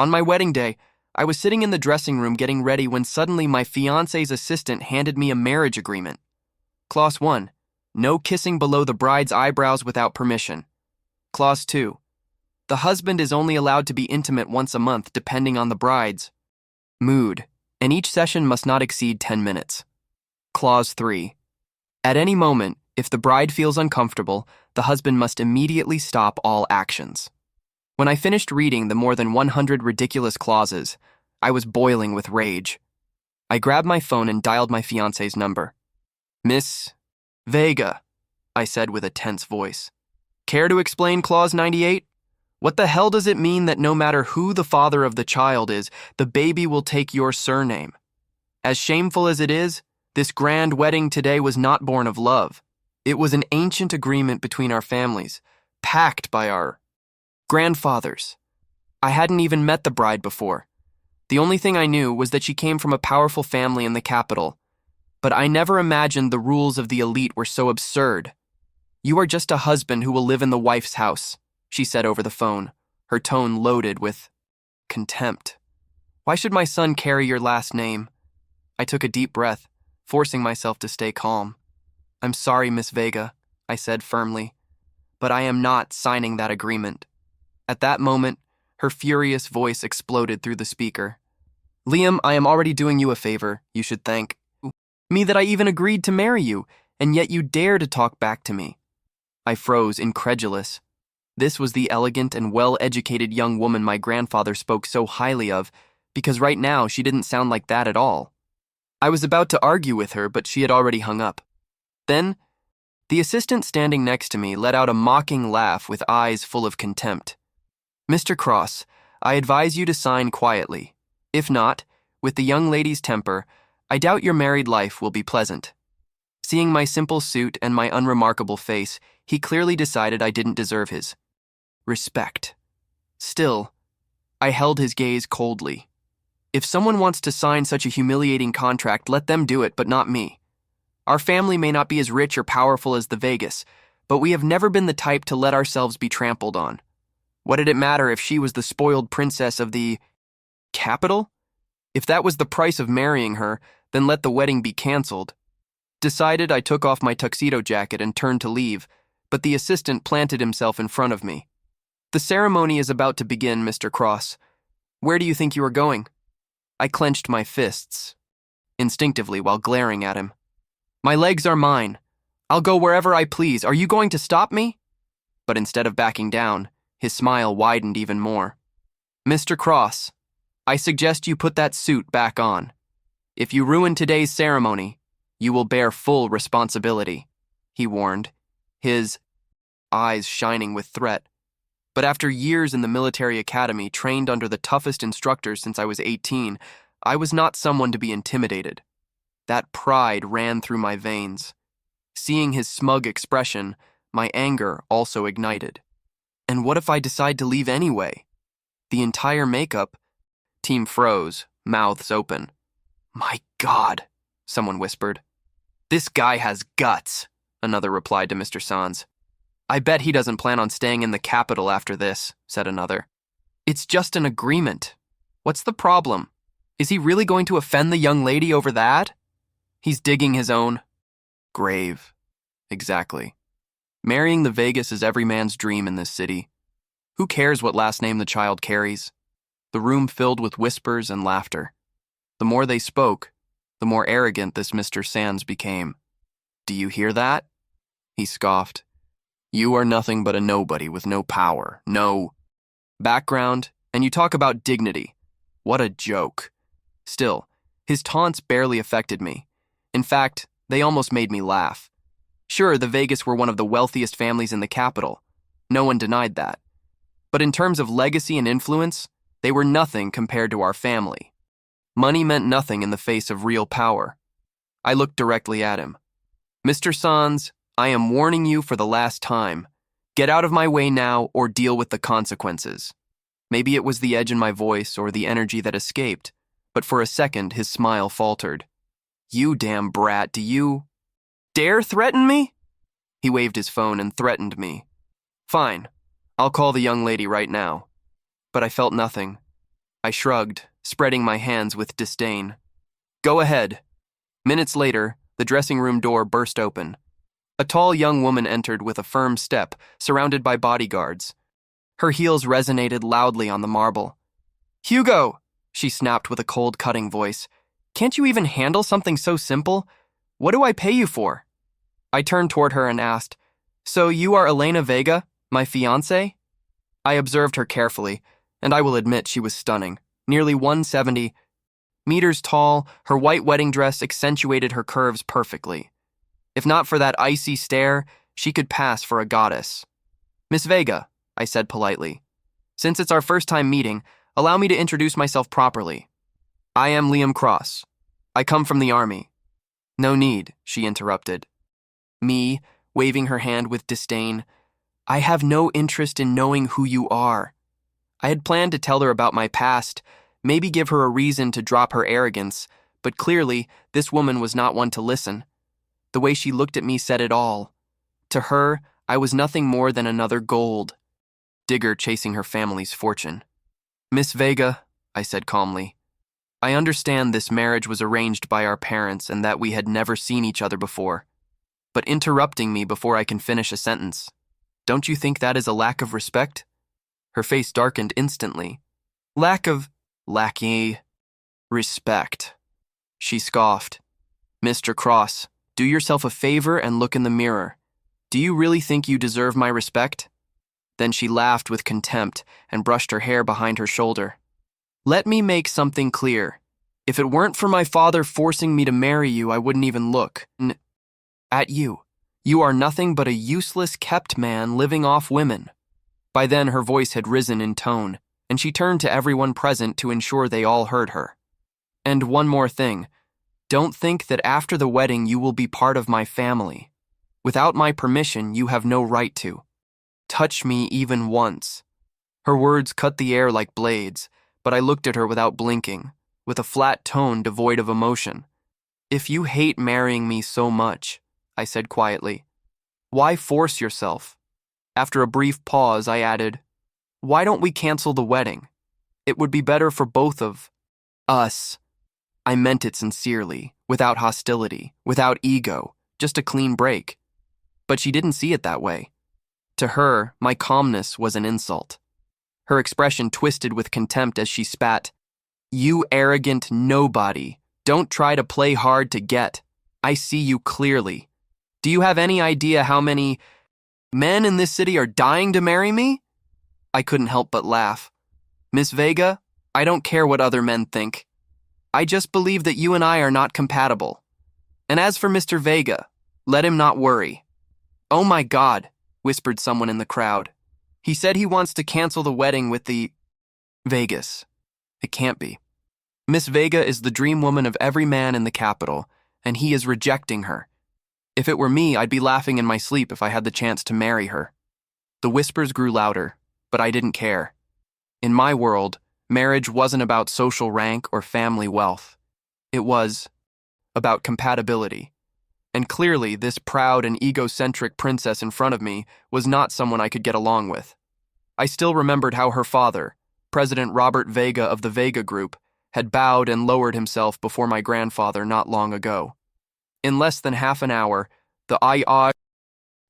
On my wedding day, I was sitting in the dressing room getting ready when suddenly my fiancé's assistant handed me a marriage agreement. Clause 1. No kissing below the bride's eyebrows without permission. Clause 2. The husband is only allowed to be intimate once a month depending on the bride's mood, and each session must not exceed 10 minutes. Clause 3. At any moment, if the bride feels uncomfortable, the husband must immediately stop all actions. When I finished reading the more than 100 ridiculous clauses, I was boiling with rage. I grabbed my phone and dialed my fiancé's number. "Miss Vega," I said with a tense voice. "Care to explain Clause 98? What the hell does it mean that no matter who the father of the child is, the baby will take your surname? As shameful as it is, this grand wedding today was not born of love. It was an ancient agreement between our families, packed by our grandfathers. I hadn't even met the bride before. The only thing I knew was that she came from a powerful family in the capital. But I never imagined the rules of the elite were so absurd. You are just a husband who will live in the wife's house," she said over the phone, her tone loaded with contempt. "Why should my son carry your last name?" I took a deep breath, forcing myself to stay calm. "I'm sorry, Miss Vega," I said firmly, "but I am not signing that agreement." At that moment, her furious voice exploded through the speaker. "Liam, I am already doing you a favor. You should thank me that I even agreed to marry you, and yet you dare to talk back to me." I froze, incredulous. This was the elegant and well-educated young woman my grandfather spoke so highly of, because right now she didn't sound like that at all. I was about to argue with her, but she had already hung up. Then, the assistant standing next to me let out a mocking laugh with eyes full of contempt. "Mr. Cross, I advise you to sign quietly. If not, with the young lady's temper, I doubt your married life will be pleasant." Seeing my simple suit and my unremarkable face, he clearly decided I didn't deserve his respect. Still, I held his gaze coldly. If someone wants to sign such a humiliating contract, let them do it, but not me. Our family may not be as rich or powerful as the Vegas, but we have never been the type to let ourselves be trampled on. What did it matter if she was the spoiled princess of the capital? If that was the price of marrying her, then let the wedding be canceled. Decided, I took off my tuxedo jacket and turned to leave, but the assistant planted himself in front of me. "The ceremony is about to begin, Mr. Cross. Where do you think you are going?" I clenched my fists, instinctively while glaring at him. "My legs are mine. I'll go wherever I please. Are you going to stop me?" But instead of backing down, his smile widened even more. "Mr. Cross, I suggest you put that suit back on. If you ruin today's ceremony, you will bear full responsibility," he warned, his eyes shining with threat. But after years in the military academy, trained under the toughest instructors since I was 18, I was not someone to be intimidated. That pride ran through my veins. Seeing his smug expression, my anger also ignited. And what if I decide to leave anyway? The entire makeup team froze, mouths open. "My God," someone whispered. "This guy has guts," another replied to Mr. Sands. "I bet he doesn't plan on staying in the capital after this," said another. "It's just an agreement. What's the problem? Is he really going to offend the young lady over that? He's digging his own grave." Exactly. Marrying the Vegas is every man's dream in this city. Who cares what last name the child carries? The room filled with whispers and laughter. The more they spoke, the more arrogant this Mr. Sands became. "Do you hear that?" he scoffed. "You are nothing but a nobody with no power, no background, and you talk about dignity. What a joke." Still, his taunts barely affected me. In fact, they almost made me laugh. Sure, the Vegas were one of the wealthiest families in the capital. No one denied that. But in terms of legacy and influence, they were nothing compared to our family. Money meant nothing in the face of real power. I looked directly at him. "Mr. Sands, I am warning you for the last time. Get out of my way now or deal with the consequences." Maybe it was the edge in my voice or the energy that escaped, but for a second his smile faltered. "You damn brat, do you dare threaten me?" He waved his phone and threatened me. "Fine, I'll call the young lady right now." But I felt nothing. I shrugged, spreading my hands with disdain. Go ahead. Minutes later, the dressing room door burst open. A tall young woman entered with a firm step, surrounded by bodyguards. Her heels resonated loudly on the marble. Hugo, she snapped with a cold, cutting voice. Can't you even handle something so simple? What do I pay you for? I turned toward her and asked, So you are Elena Vega, my fiancé? I observed her carefully, and I will admit she was stunning. Nearly 170 meters tall, her white wedding dress accentuated her curves perfectly. If not for that icy stare, she could pass for a goddess. Miss Vega, I said politely. Since it's our first time meeting, allow me to introduce myself properly. I am Liam Cross. I come from the army. No need, she interrupted. Me, waving her hand with disdain. I have no interest in knowing who you are. I had planned to tell her about my past, maybe give her a reason to drop her arrogance, but clearly, this woman was not one to listen. The way she looked at me said it all. To her, I was nothing more than another gold digger chasing her family's fortune. Miss Vega, I said calmly, I understand this marriage was arranged by our parents and that we had never seen each other before. But interrupting me before I can finish a sentence, don't you think that is a lack of respect? Her face darkened instantly. Lacking respect. She scoffed. Mr. Cross, do yourself a favor and look in the mirror. Do you really think you deserve my respect? Then she laughed with contempt and brushed her hair behind her shoulder. Let me make something clear. If it weren't for my father forcing me to marry you, I wouldn't even look at you. You are nothing but a useless kept man living off women. By then her voice had risen in tone, and she turned to everyone present to ensure they all heard her. And one more thing. Don't think that after the wedding you will be part of my family. Without my permission, you have no right to touch me even once. Her words cut the air like blades, but I looked at her without blinking, with a flat tone devoid of emotion. If you hate marrying me so much, I said quietly, why force yourself? After a brief pause, I added, why don't we cancel the wedding? It would be better for both of us. I meant it sincerely, without hostility, without ego, just a clean break. But she didn't see it that way. To her, my calmness was an insult. Her expression twisted with contempt as she spat. You arrogant nobody. Don't try to play hard to get. I see you clearly. Do you have any idea how many men in this city are dying to marry me? I couldn't help but laugh. Miss Vega, I don't care what other men think. I just believe that you and I are not compatible. And as for Mr. Vega, let him not worry. Oh my God, whispered someone in the crowd. He said he wants to cancel the wedding with the Vegas. It can't be. Miss Vega is the dream woman of every man in the capital, and he is rejecting her. If it were me, I'd be laughing in my sleep if I had the chance to marry her. The whispers grew louder, but I didn't care. In my world, marriage wasn't about social rank or family wealth. It was about compatibility. And clearly, this proud and egocentric princess in front of me was not someone I could get along with. I still remembered how her father, President Robert Vega of the Vega Group, had bowed and lowered himself before my grandfather not long ago. In less than half an hour, the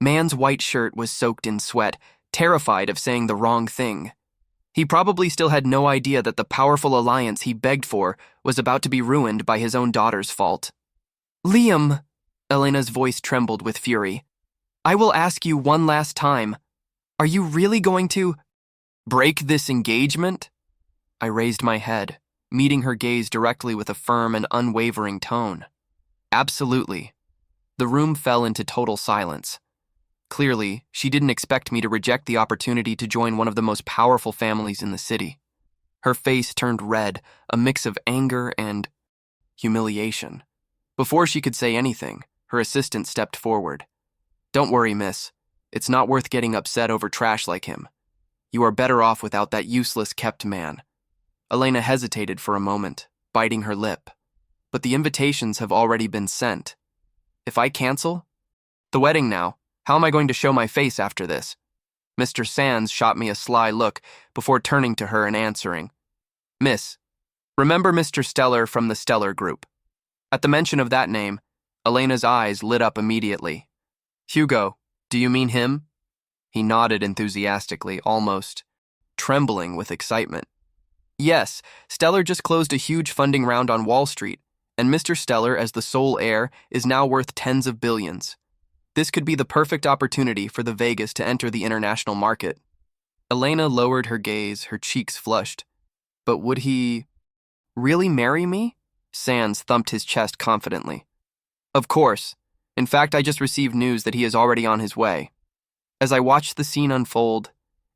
man's white shirt was soaked in sweat, terrified of saying the wrong thing. He probably still had no idea that the powerful alliance he begged for was about to be ruined by his own daughter's fault. Liam, Elena's voice trembled with fury. I will ask you one last time. Are you really going to break this engagement? I raised my head, meeting her gaze directly with a firm and unwavering tone. Absolutely. The room fell into total silence. Clearly, she didn't expect me to reject the opportunity to join one of the most powerful families in the city. Her face turned red, a mix of anger and humiliation. Before she could say anything, her assistant stepped forward. Don't worry, miss. It's not worth getting upset over trash like him. You are better off without that useless kept man. Elena hesitated for a moment, biting her lip. But the invitations have already been sent. If I cancel the wedding now, how am I going to show my face after this? Mr. Sands shot me a sly look before turning to her and answering. Miss, remember Mr. Stellar from the Stellar Group. At the mention of that name, Elena's eyes lit up immediately. Hugo, do you mean him? He nodded enthusiastically, almost trembling with excitement. Yes, Stellar just closed a huge funding round on Wall Street, and Mr. Stellar, as the sole heir, is now worth tens of billions. This could be the perfect opportunity for the Vegas to enter the international market. Elena lowered her gaze, her cheeks flushed. But would he really marry me? Sands thumped his chest confidently. Of course. In fact, I just received news that he is already on his way. As I watched the scene unfold,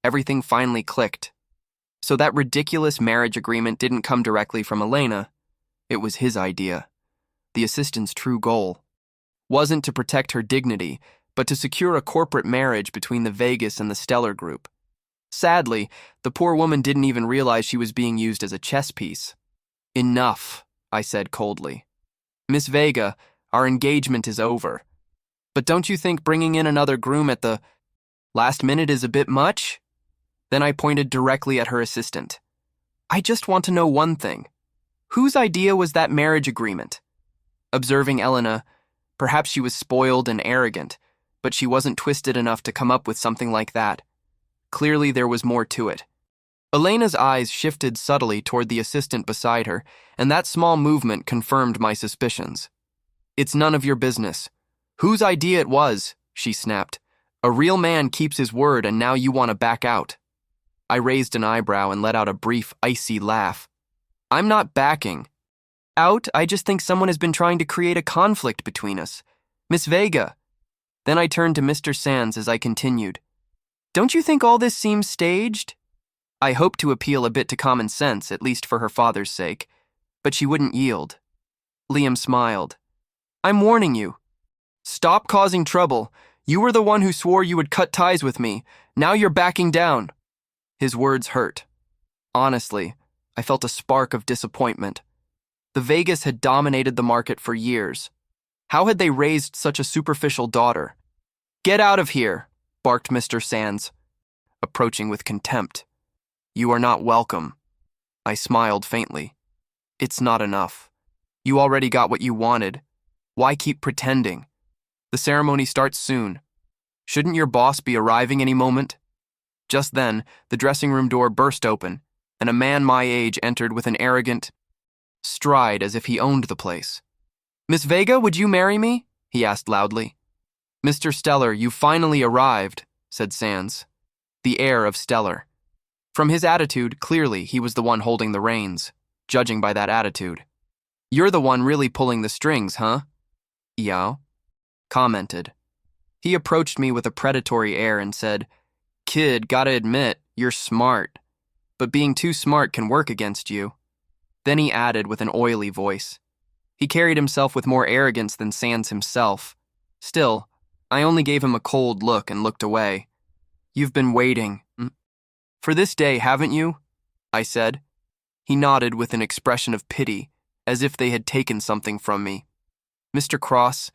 everything finally clicked. So that ridiculous marriage agreement didn't come directly from Elena. It was his idea. The assistant's true goal wasn't to protect her dignity, but to secure a corporate marriage between the Vegas and the Stellar Group. Sadly, the poor woman didn't even realize she was being used as a chess piece. Enough, I said coldly. Miss Vega, our engagement is over. But don't you think bringing in another groom at the last minute is a bit much? Then I pointed directly at her assistant. I just want to know one thing. Whose idea was that marriage agreement? Observing Elena, perhaps she was spoiled and arrogant, but she wasn't twisted enough to come up with something like that. Clearly there was more to it. Elena's eyes shifted subtly toward the assistant beside her, and that small movement confirmed my suspicions. It's none of your business. Whose idea it was, she snapped. A real man keeps his word, and now you want to back out. I raised an eyebrow and let out a brief, icy laugh. I'm not backing out. I just think someone has been trying to create a conflict between us. Miss Vega. Then I turned to Mr. Sands as I continued. Don't you think all this seems staged? I hoped to appeal a bit to common sense, at least for her father's sake, but she wouldn't yield. Liam smiled. I'm warning you. Stop causing trouble. You were the one who swore you would cut ties with me. Now you're backing down. His words hurt. Honestly, I felt a spark of disappointment. The Vegas had dominated the market for years. How had they raised such a superficial daughter? Get out of here, barked Mr. Sands, approaching with contempt. You are not welcome. I smiled faintly. It's not enough. You already got what you wanted. Why keep pretending? The ceremony starts soon. Shouldn't your boss be arriving any moment? Just then, the dressing room door burst open, and a man my age entered with an arrogant stride as if he owned the place. Miss Vega, would you marry me? He asked loudly. Mr. Stellar, you finally arrived, said Sands, the heir of Stellar. From his attitude, clearly he was the one holding the reins, judging by that attitude. You're the one really pulling the strings, huh? Yao commented. He approached me with a predatory air and said, Kid, gotta admit, you're smart. But being too smart can work against you. Then he added with an oily voice. He carried himself with more arrogance than Sands himself. Still, I only gave him a cold look and looked away. You've been waiting for this day, haven't you? I said. He nodded with an expression of pity, as if they had taken something from me. Mr. Cross,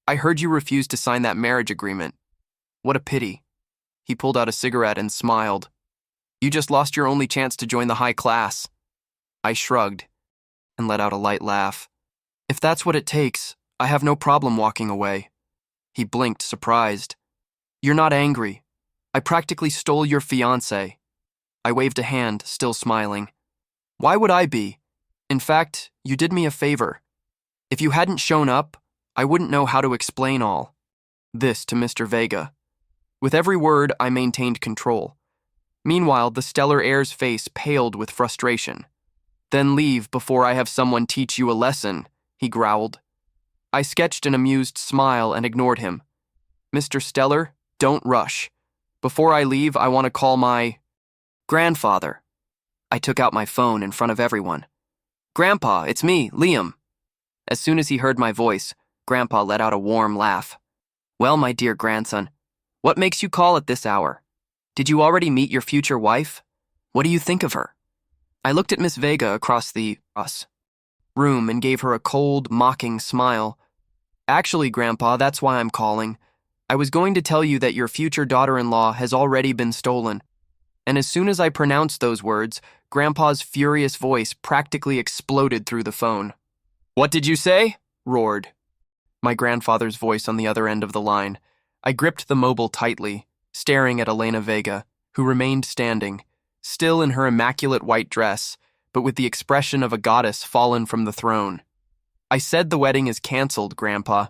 I heard you refused to sign that marriage agreement. What a pity. He pulled out a cigarette and smiled. You just lost your only chance to join the high class. I shrugged and let out a light laugh. If that's what it takes, I have no problem walking away. He blinked, surprised. You're not angry. I practically stole your fiancé. I waved a hand, still smiling. Why would I be? In fact, you did me a favor. If you hadn't shown up, I wouldn't know how to explain all. This to Mr. Vega. With every word, I maintained control. Meanwhile, the Stellar heir's face paled with frustration. Then leave before I have someone teach you a lesson, he growled. I sketched an amused smile and ignored him. Mr. Stellar, don't rush. Before I leave, I want to call my grandfather. I took out my phone in front of everyone. Grandpa, it's me, Liam. As soon as he heard my voice, Grandpa let out a warm laugh. Well, my dear grandson, what makes you call at this hour? Did you already meet your future wife? What do you think of her? I looked at Miss Vega across the room and gave her a cold, mocking smile. Actually, Grandpa, that's why I'm calling. I was going to tell you that your future daughter-in-law has already been stolen. And as soon as I pronounced those words, Grandpa's furious voice practically exploded through the phone. "What did you say?" roared my grandfather's voice on the other end of the line. I gripped the mobile tightly, staring at Elena Vega, who remained standing, still in her immaculate white dress, but with the expression of a goddess fallen from the throne. "I said the wedding is canceled, Grandpa.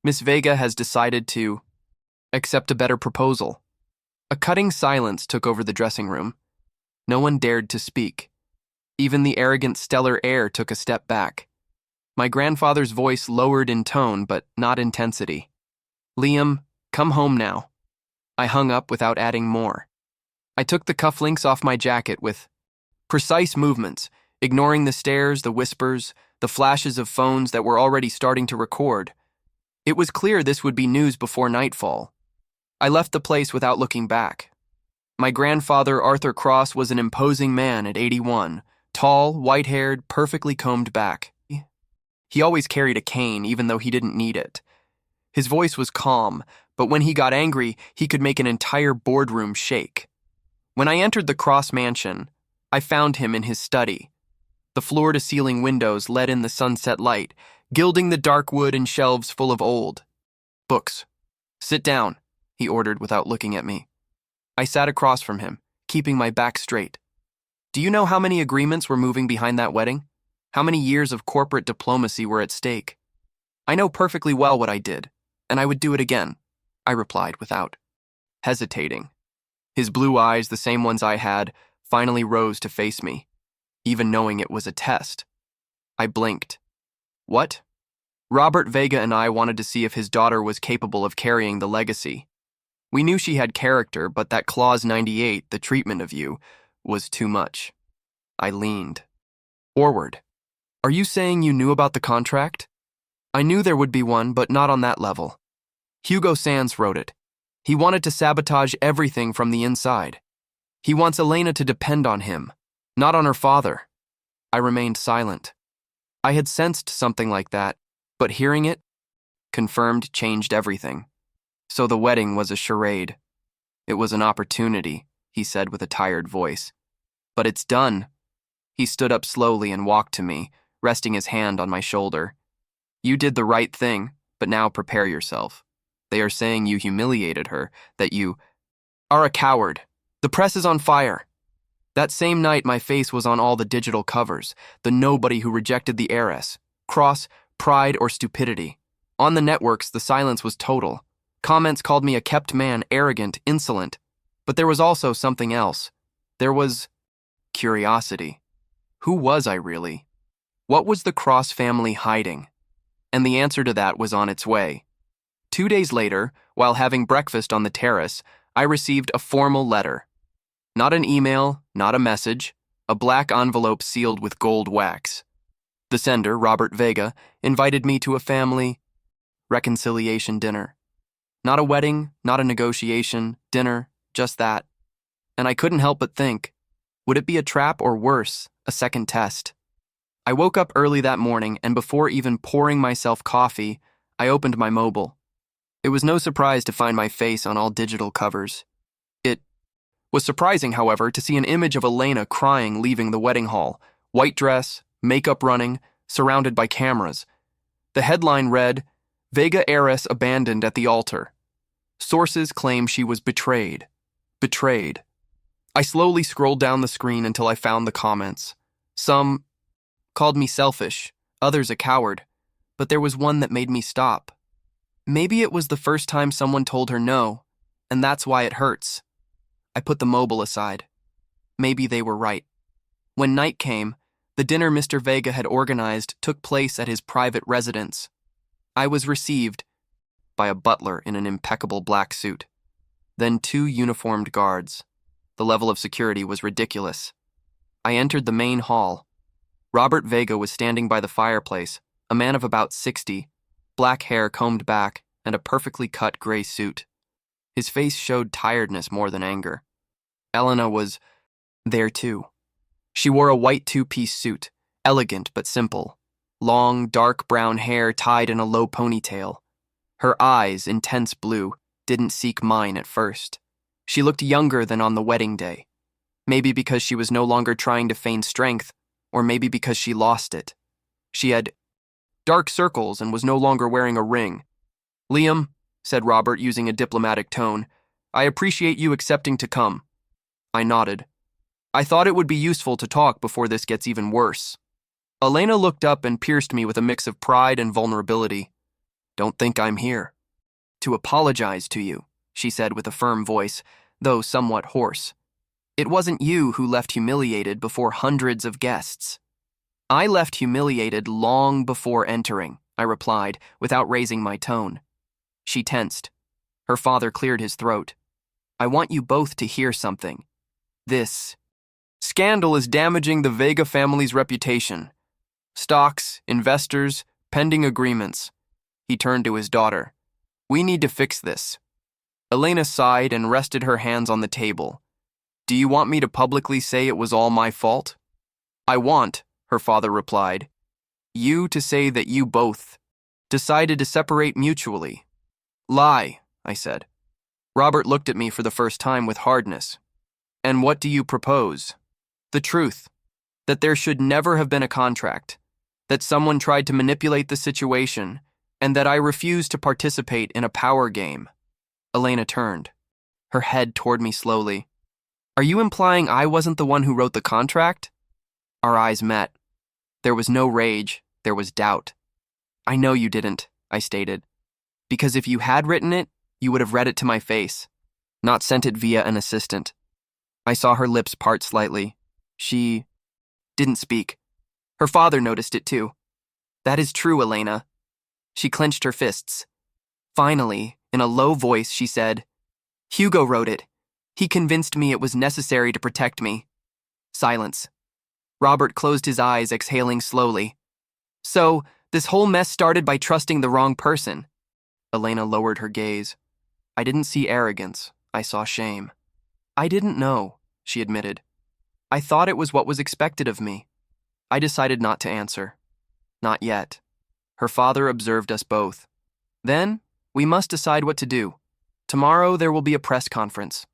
Miss Vega has decided to accept a better proposal." A cutting silence took over the dressing room. No one dared to speak. Even the arrogant stellar heir took a step back. My grandfather's voice lowered in tone, but not intensity. "Liam, come home now." I hung up without adding more. I took the cufflinks off my jacket with precise movements, ignoring the stares, the whispers, the flashes of phones that were already starting to record. It was clear this would be news before nightfall. I left the place without looking back. My grandfather, Arthur Cross, was an imposing man at 81, tall, white-haired, perfectly combed back. He always carried a cane, even though he didn't need it. His voice was calm, but when he got angry, he could make an entire boardroom shake. When I entered the Cross mansion, I found him in his study. The floor-to-ceiling windows let in the sunset light, gilding the dark wood and shelves full of old books. "Sit down," he ordered without looking at me. I sat across from him, keeping my back straight. "Do you know how many agreements were moving behind that wedding? How many years of corporate diplomacy were at stake? I know perfectly well what I did, and I would do it again," I replied without hesitating. His blue eyes, the same ones I had, finally rose to face me, even knowing it was a test. I blinked. "What?" "Robert Vega and I wanted to see if his daughter was capable of carrying the legacy. We knew she had character, but that Clause 98, the treatment of you, was too much." I leaned forward. "Are you saying you knew about the contract?" "I knew there would be one, but not on that level. Hugo Sands wrote it. He wanted to sabotage everything from the inside. He wants Elena to depend on him, not on her father." I remained silent. I had sensed something like that, but hearing it, confirmed, changed everything. So the wedding was a charade. "It was an opportunity," he said with a tired voice. "But it's done." He stood up slowly and walked to me, resting his hand on my shoulder. "You did the right thing, but now prepare yourself. They are saying you humiliated her, that you are a coward. The press is on fire." That same night, my face was on all the digital covers, the nobody who rejected the heiress. Cross, pride, or stupidity. On the networks, the silence was total. Comments called me a kept man, arrogant, insolent. But there was also something else. There was curiosity. Who was I really? What was the Cross family hiding? And the answer to that was on its way. 2 days later, while having breakfast on the terrace, I received a formal letter. Not an email, not a message, a black envelope sealed with gold wax. The sender, Robert Vega, invited me to a family reconciliation dinner. Not a wedding, not a negotiation, dinner, just that. And I couldn't help but think, would it be a trap or worse, a second test? I woke up early that morning, and before even pouring myself coffee, I opened my mobile. It was no surprise to find my face on all digital covers. It was surprising, however, to see an image of Elena crying leaving the wedding hall, white dress, makeup running, surrounded by cameras. The headline read, "Vega heiress abandoned at the altar. Sources claim she was betrayed." Betrayed. I slowly scrolled down the screen until I found the comments. Some called me selfish, others a coward, but there was one that made me stop. Maybe it was the first time someone told her no, and that's why it hurts. I put the mobile aside. Maybe they were right. When night came, the dinner Mr. Vega had organized took place at his private residence. I was received by a butler in an impeccable black suit, then 2 uniformed guards. The level of security was ridiculous. I entered the main hall. Robert Vega was standing by the fireplace, a man of about 60, black hair combed back, and a perfectly cut gray suit. His face showed tiredness more than anger. Elena was there too. She wore a white 2-piece suit, elegant but simple. Long, dark brown hair tied in a low ponytail. Her eyes, intense blue, didn't seek mine at first. She looked younger than on the wedding day. Maybe because she was no longer trying to feign strength, or maybe because she lost it. She had dark circles and was no longer wearing a ring. "Liam," said Robert using a diplomatic tone, "I appreciate you accepting to come." I nodded. "I thought it would be useful to talk before this gets even worse." Elena looked up and pierced me with a mix of pride and vulnerability. "Don't think I'm here to apologize to you," she said with a firm voice, though somewhat hoarse. "It wasn't you who left humiliated before hundreds of guests." "I left humiliated long before entering," I replied, without raising my tone. She tensed. Her father cleared his throat. "I want you both to hear something. This scandal is damaging the Vega family's reputation. Stocks, investors, pending agreements." He turned to his daughter. "We need to fix this." Elena sighed and rested her hands on the table. "Do you want me to publicly say it was all my fault?" "I want," her father replied, "you to say that you both decided to separate mutually." "Lie," I said. Robert looked at me for the first time with hardness. "And what do you propose?" "The truth. That there should never have been a contract. That someone tried to manipulate the situation, and that I refused to participate in a power game." Elena turned, her head toward me slowly. "Are you implying I wasn't the one who wrote the contract?" Our eyes met. There was no rage, there was doubt. "I know you didn't," I stated. "Because if you had written it, you would have read it to my face, not sent it via an assistant." I saw her lips part slightly. She didn't speak. Her father noticed it too. "That is true, Elena." She clenched her fists. Finally, in a low voice, she said, "Hugo wrote it. He convinced me it was necessary to protect me." Silence. Robert closed his eyes, exhaling slowly. "So, this whole mess started by trusting the wrong person." Elena lowered her gaze. I didn't see arrogance. I saw shame. "I didn't know," she admitted. "I thought it was what was expected of me." I decided not to answer. "Not yet." Her father observed us both. "Then, we must decide what to do. Tomorrow there will be a press conference."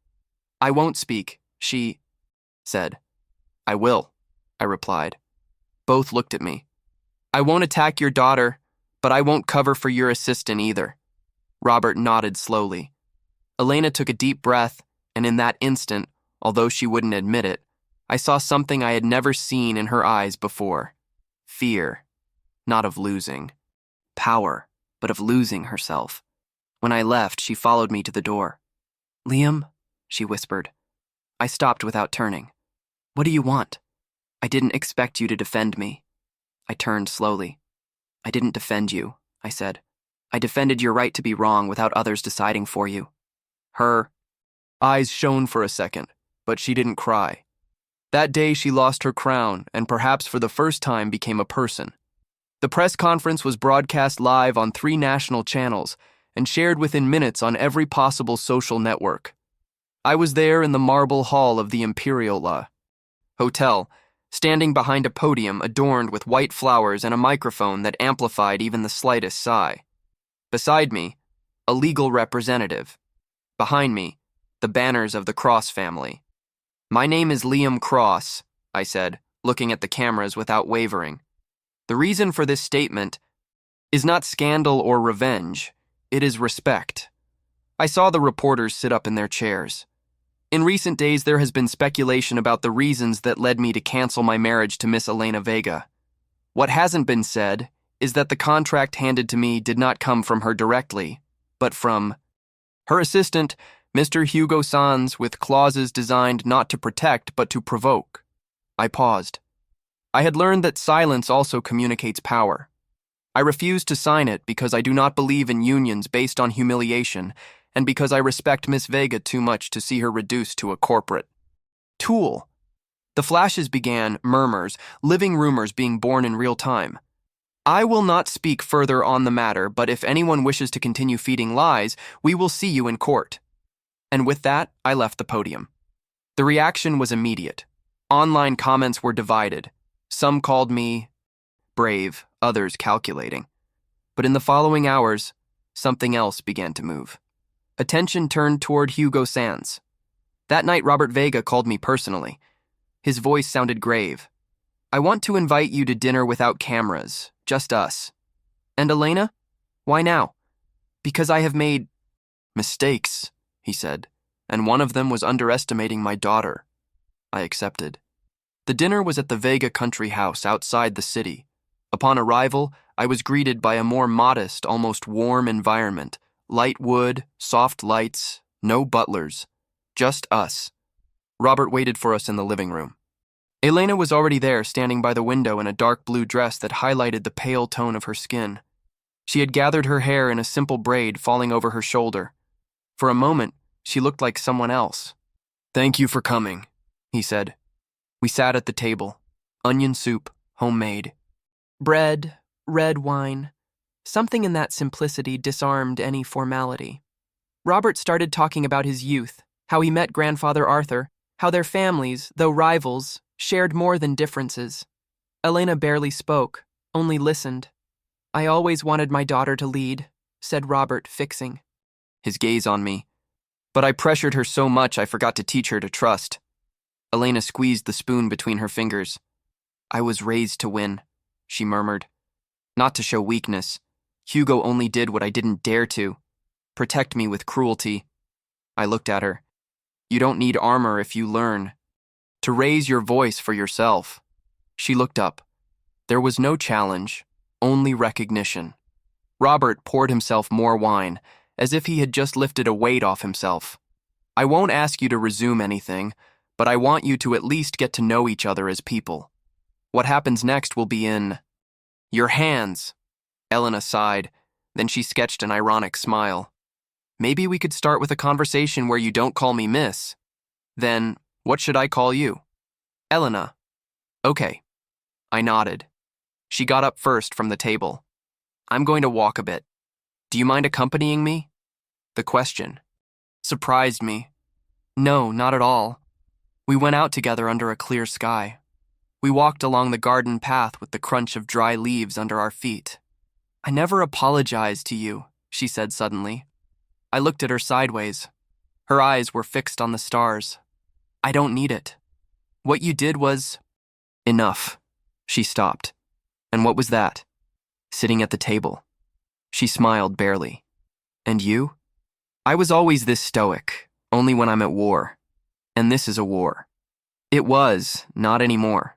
"I won't speak," she said. "I will," I replied. Both looked at me. "I won't attack your daughter, but I won't cover for your assistant either." Robert nodded slowly. Elena took a deep breath, and in that instant, although she wouldn't admit it, I saw something I had never seen in her eyes before. Fear. Not of losing. Power, but of losing herself. When I left, she followed me to the door. "Liam," she whispered. I stopped without turning. "What do you want?" "I didn't expect you to defend me." I turned slowly. "I didn't defend you," I said. "I defended your right to be wrong without others deciding for you." Her eyes shone for a second, but she didn't cry. That day she lost her crown and perhaps for the first time became a person. The press conference was broadcast live on 3 national channels and shared within minutes on every possible social network. I was there in the marble hall of the Imperial Hotel, standing behind a podium adorned with white flowers and a microphone that amplified even the slightest sigh. Beside me, a legal representative. Behind me, the banners of the Cross family. "My name is Liam Cross," I said, looking at the cameras without wavering. "The reason for this statement is not scandal or revenge. It is respect." I saw the reporters sit up in their chairs. In recent days, there has been speculation about the reasons that led me to cancel my marriage to Miss Elena Vega. What hasn't been said is that the contract handed to me did not come from her directly, but from her assistant, Mr. Hugo Sanz, with clauses designed not to protect but to provoke. I paused. I had learned that silence also communicates power. I refused to sign it because I do not believe in unions based on humiliation, and because I respect Miss Vega too much to see her reduced to a corporate tool. The flashes began, murmurs, living rumors being born in real time. "I will not speak further on the matter, but if anyone wishes to continue feeding lies, we will see you in court." And with that, I left the podium. The reaction was immediate. Online comments were divided. Some called me brave, others calculating. But in the following hours, something else began to move. Attention turned toward Hugo Sanz. That night, Robert Vega called me personally. His voice sounded grave. I want to invite you to dinner without cameras, just us. And Elena? Why now? Because I have made mistakes, he said, and one of them was underestimating my daughter. I accepted. The dinner was at the Vega country house outside the city. Upon arrival, I was greeted by a more modest, almost warm environment. Light wood, soft lights, no butlers. Just us. Robert waited for us in the living room. Elena was already there, standing by the window in a dark blue dress that highlighted the pale tone of her skin. She had gathered her hair in a simple braid falling over her shoulder. For a moment, she looked like someone else. "Thank you for coming," he said. We sat at the table. Onion soup, homemade. Bread, red wine. Something in that simplicity disarmed any formality. Robert started talking about his youth, how he met grandfather Arthur, how their families, though rivals, shared more than differences. Elena barely spoke, only listened. "I always wanted my daughter to lead," said Robert, fixing his gaze on me. "But I pressured her so much I forgot to teach her to trust." Elena squeezed the spoon between her fingers. "I was raised to win," she murmured. "Not to show weakness. Hugo only did what I didn't dare to. Protect me with cruelty." I looked at her. "You don't need armor if you learn to raise your voice for yourself." She looked up. There was no challenge, only recognition. Robert poured himself more wine, as if he had just lifted a weight off himself. "I won't ask you to resume anything, but I want you to at least get to know each other as people. What happens next will be in your hands." Elena sighed, then she sketched an ironic smile. "Maybe we could start with a conversation where you don't call me miss. Then, what should I call you?" "Elena." "Okay." I nodded. She got up first from the table. "I'm going to walk a bit. Do you mind accompanying me?" The question surprised me. No, not at all. We went out together under a clear sky. We walked along the garden path with the crunch of dry leaves under our feet. "I never apologized to you," she said suddenly. I looked at her sideways. Her eyes were fixed on the stars. "I don't need it. What you did was enough." She stopped. "And what was that?" "Sitting at the table." She smiled barely. "And you?" "I was always this stoic, only when I'm at war. And this is a war." It was, not anymore.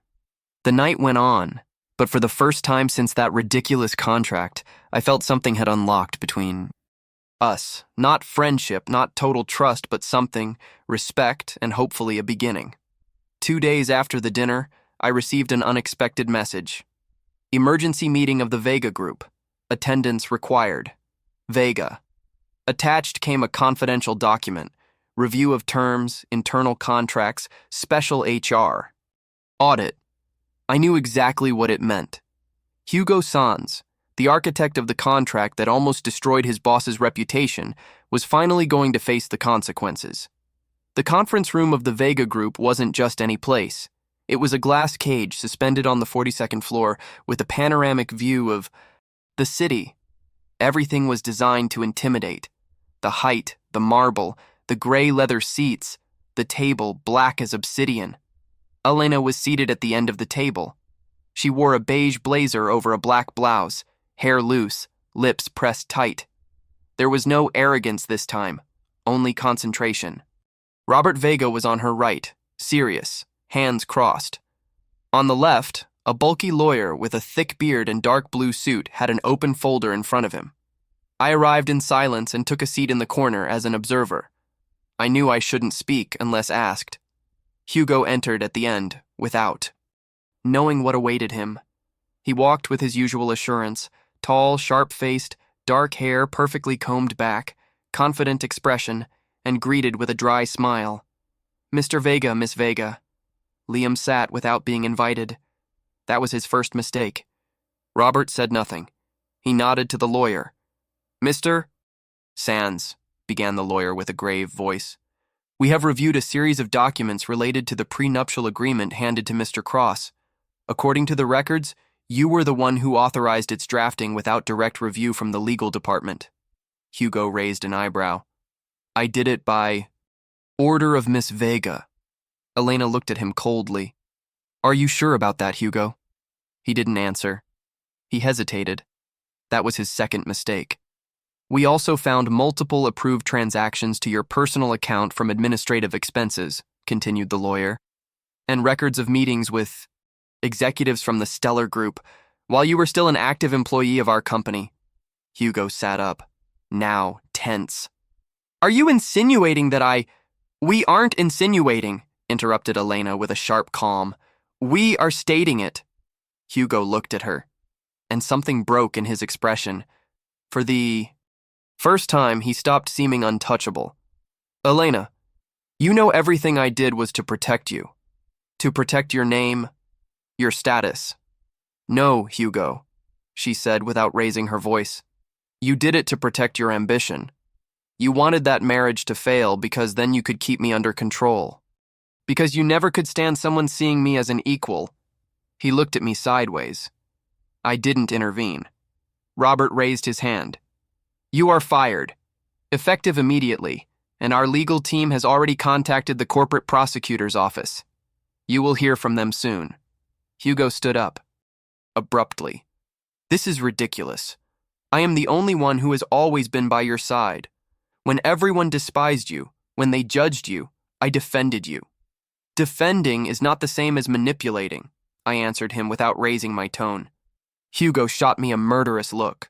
The night went on, but for the first time since that ridiculous contract, I felt something had unlocked between us. Not friendship, not total trust, but something, respect, and hopefully a beginning. 2 days after the dinner, I received an unexpected message. Emergency meeting of the Vega group. Attendance required. Vega. Attached came a confidential document. Review of terms, internal contracts, special HR. Audit. I knew exactly what it meant. Hugo Sans, the architect of the contract that almost destroyed his boss's reputation, was finally going to face the consequences. The conference room of the Vega group wasn't just any place. It was a glass cage suspended on the 42nd floor with a panoramic view of the city. Everything was designed to intimidate. The height, the marble, the gray leather seats, the table black as obsidian. Elena was seated at the end of the table. She wore a beige blazer over a black blouse, hair loose, lips pressed tight. There was no arrogance this time, only concentration. Robert Vega was on her right, serious, hands crossed. On the left, a bulky lawyer with a thick beard and dark blue suit had an open folder in front of him. I arrived in silence and took a seat in the corner as an observer. I knew I shouldn't speak unless asked. Hugo entered at the end, without knowing what awaited him. He walked with his usual assurance, tall, sharp-faced, dark hair perfectly combed back, confident expression, and greeted with a dry smile. "Mr. Vega, Miss Vega." Liam sat without being invited. That was his first mistake. Robert said nothing. He nodded to the lawyer. "Mr. Sans," began the lawyer with a grave voice. "We have reviewed a series of documents related to the prenuptial agreement handed to Mr. Cross. According to the records, you were the one who authorized its drafting without direct review from the legal department." Hugo raised an eyebrow. "I did it by Order of Miss Vega. Elena looked at him coldly. Are you sure about that, Hugo? He didn't answer. He hesitated. That was his second mistake. We also found multiple approved transactions to your personal account from administrative expenses, continued the lawyer, and records of meetings with executives from the Stellar Group while you were still an active employee of our company. Hugo sat up, now tense. Are you insinuating that We aren't insinuating, interrupted Elena with a sharp calm. We are stating it. Hugo looked at her, and something broke in his expression. For the first time, he stopped seeming untouchable. Elena, you know everything I did was to protect you. To protect your name, your status. No, Hugo, she said without raising her voice. You did it to protect your ambition. You wanted that marriage to fail because then you could keep me under control. Because you never could stand someone seeing me as an equal. He looked at me sideways. I didn't intervene. Robert raised his hand. You are fired. Effective immediately, and our legal team has already contacted the corporate prosecutor's office. You will hear from them soon. Hugo stood up. Abruptly. This is ridiculous. I am the only one who has always been by your side. When everyone despised you, when they judged you, I defended you. Defending is not the same as manipulating, I answered him without raising my tone. Hugo shot me a murderous look.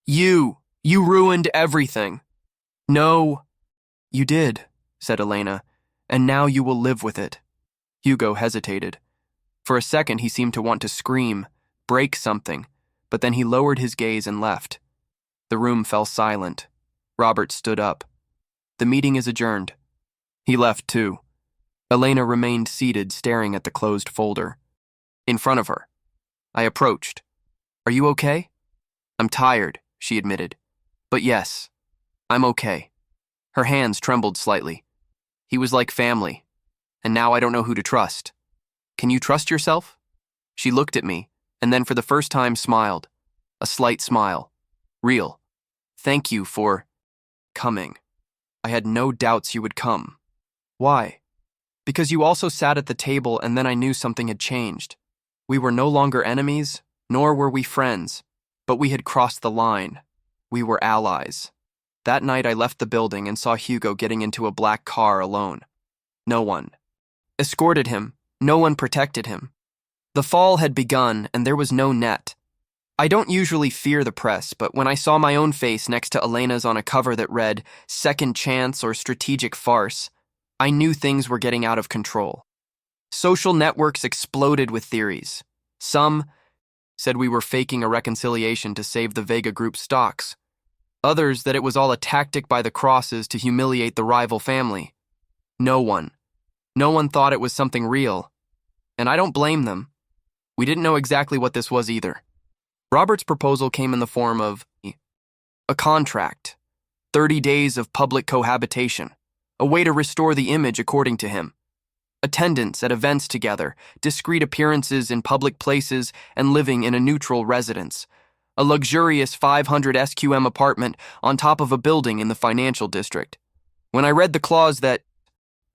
You ruined everything. No, you did, said Elena, and now you will live with it. Hugo hesitated. For a second he seemed to want to scream, break something, but then he lowered his gaze and left. The room fell silent. Robert stood up. The meeting is adjourned. He left too. Elena remained seated, staring at the closed folder. In front of her. I approached. Are you okay? I'm tired, she admitted. But yes, I'm okay. Her hands trembled slightly. He was like family, and now I don't know who to trust. Can you trust yourself? She looked at me, and then for the first time smiled. A slight smile. Real. Thank you for coming. I had no doubts you would come. Why? Because you also sat at the table and then I knew something had changed. We were no longer enemies, nor were we friends, but we had crossed the line. We were allies. That night I left the building and saw Hugo getting into a black car alone. No one escorted him, no one protected him. The fall had begun and there was no net. I don't usually fear the press, but when I saw my own face next to Elena's on a cover that read, Second Chance or Strategic Farce, I knew things were getting out of control. Social networks exploded with theories. Some said we were faking a reconciliation to save the Vega Group stocks. Others that it was all a tactic by the Crosses to humiliate the rival family. No one thought it was something real. And I don't blame them. We didn't know exactly what this was either. Robert's proposal came in the form of a contract, 30 days of public cohabitation, a way to restore the image according to him, attendance at events together, discreet appearances in public places, and living in a neutral residence, a luxurious 500 SQM apartment on top of a building in the financial district. When I read the clause that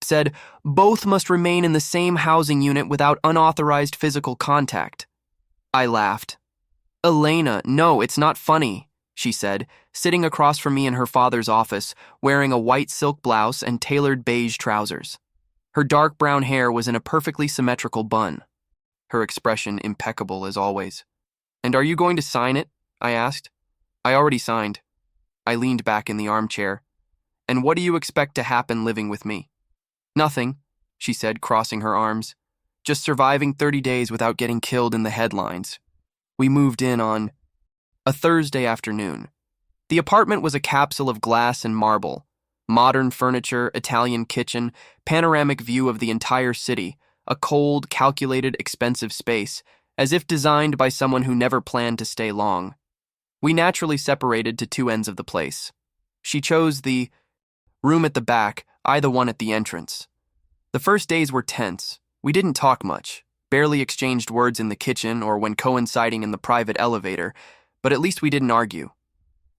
said both must remain in the same housing unit without unauthorized physical contact, I laughed. Elena, no, it's not funny, she said, sitting across from me in her father's office, wearing a white silk blouse and tailored beige trousers. Her dark brown hair was in a perfectly symmetrical bun. Her expression impeccable as always. And are you going to sign it? I asked. I already signed. I leaned back in the armchair. And what do you expect to happen living with me? Nothing, she said, crossing her arms. Just surviving 30 days without getting killed in the headlines. We moved in on a Thursday afternoon. The apartment was a capsule of glass and marble. Modern furniture, Italian kitchen, panoramic view of the entire city, a cold, calculated, expensive space, as if designed by someone who never planned to stay long. We naturally separated to two ends of the place. She chose the room at the back, I the one at the entrance. The first days were tense. We didn't talk much, barely exchanged words in the kitchen or when coinciding in the private elevator, but at least we didn't argue.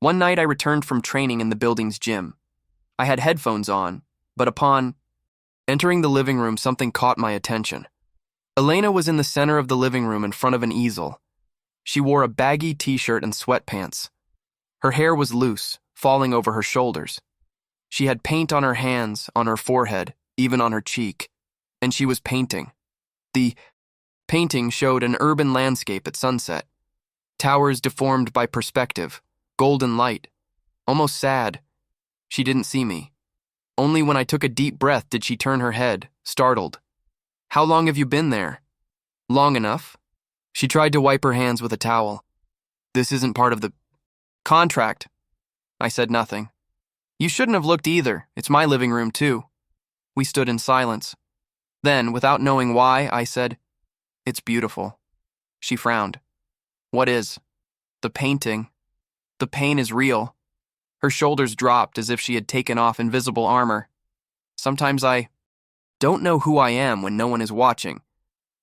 One night I returned from training in the building's gym. I had headphones on, but upon Entering the living room, something caught my attention. Elena was in the center of the living room in front of an easel. She wore a baggy t-shirt and sweatpants. Her hair was loose, falling over her shoulders. She had paint on her hands, on her forehead, even on her cheek, and she was painting. The painting showed an urban landscape at sunset. Towers deformed by perspective, golden light, almost sad. She didn't see me. Only when I took a deep breath did she turn her head, startled. "How long have you been there?" "Long enough." She tried to wipe her hands with a towel. "This isn't part of the contract." I said nothing. "You shouldn't have looked either. It's my living room, too." We stood in silence. Then, without knowing why, I said, "It's beautiful." She frowned. "What is?" "The painting. The pain is real." Her shoulders dropped as if she had taken off invisible armor. "Sometimes I don't know who I am when no one is watching.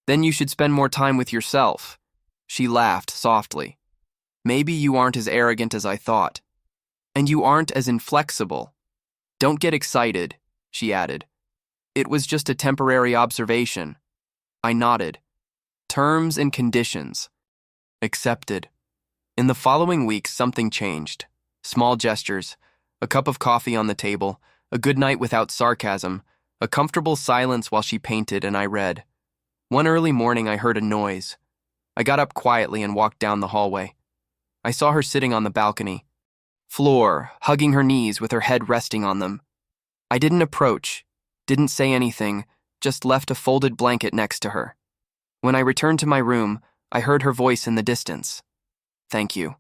Then you should spend more time with yourself." She laughed softly. "Maybe you aren't as arrogant as I thought. And you aren't as inflexible. Don't get excited," she added. "It was just a temporary observation." I nodded. Terms and conditions. Accepted. In the following weeks, something changed. Small gestures, a cup of coffee on the table, a good night without sarcasm, a comfortable silence while she painted and I read. One early morning, I heard a noise. I got up quietly and walked down the hallway. I saw her sitting on the balcony floor, hugging her knees with her head resting on them. I didn't approach, didn't say anything, just left a folded blanket next to her. When I returned to my room, I heard her voice in the distance. "Thank you."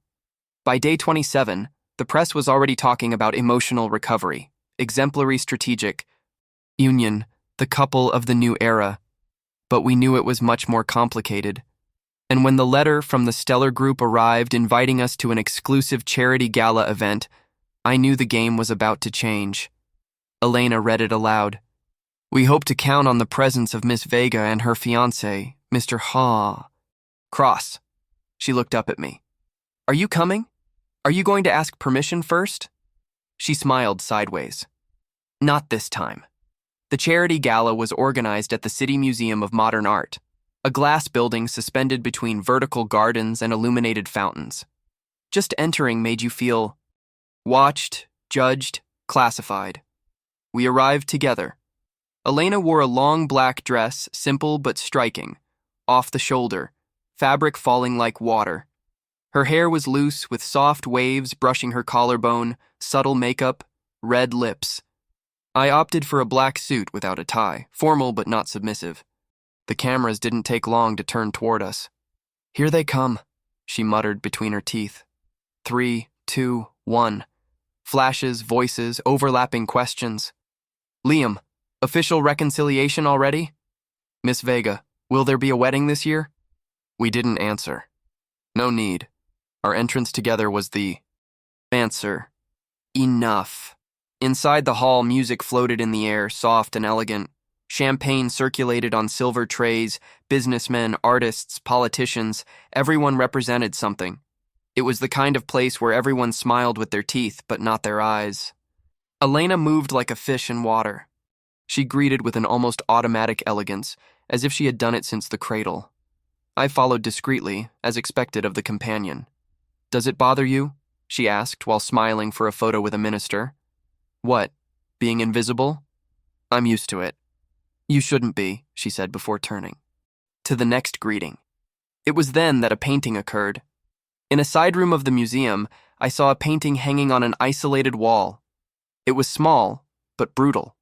By day 27, the press was already talking about emotional recovery, exemplary strategic union, the couple of the new era. But we knew it was much more complicated. And when the letter from the Stellar Group arrived inviting us to an exclusive charity gala event, I knew the game was about to change. Elena read it aloud. "We hope to count on the presence of Miss Vega and her fiancé, Mr. Ha. Cross." She looked up at me. "Are you coming? Are you going to ask permission first?" She smiled sideways. "Not this time." The charity gala was organized at the City Museum of Modern Art, a glass building suspended between vertical gardens and illuminated fountains. Just entering made you feel watched, judged, classified. We arrived together. Elena wore a long black dress, simple but striking, off the shoulder, fabric falling like water. Her hair was loose, with soft waves brushing her collarbone, subtle makeup, red lips. I opted for a black suit without a tie, formal but not submissive. The cameras didn't take long to turn toward us. "Here they come," she muttered between her teeth. 3, 2, 1. Flashes, voices, overlapping questions. "Liam, official reconciliation already?" "Miss Vega, will there be a wedding this year?" We didn't answer. No need. Our entrance together was the answer. Enough. Inside the hall, music floated in the air, soft and elegant. Champagne circulated on silver trays, businessmen, artists, politicians, everyone represented something. It was the kind of place where everyone smiled with their teeth, but not their eyes. Elena moved like a fish in water. She greeted with an almost automatic elegance, as if she had done it since the cradle. I followed discreetly, as expected of the companion. "Does it bother you?" she asked while smiling for a photo with a minister. "What, being invisible?" "I'm used to it." "You shouldn't be," she said before turning to the next greeting. It was then that a painting occurred. In a side room of the museum, I saw a painting hanging on an isolated wall. It was small, but brutal.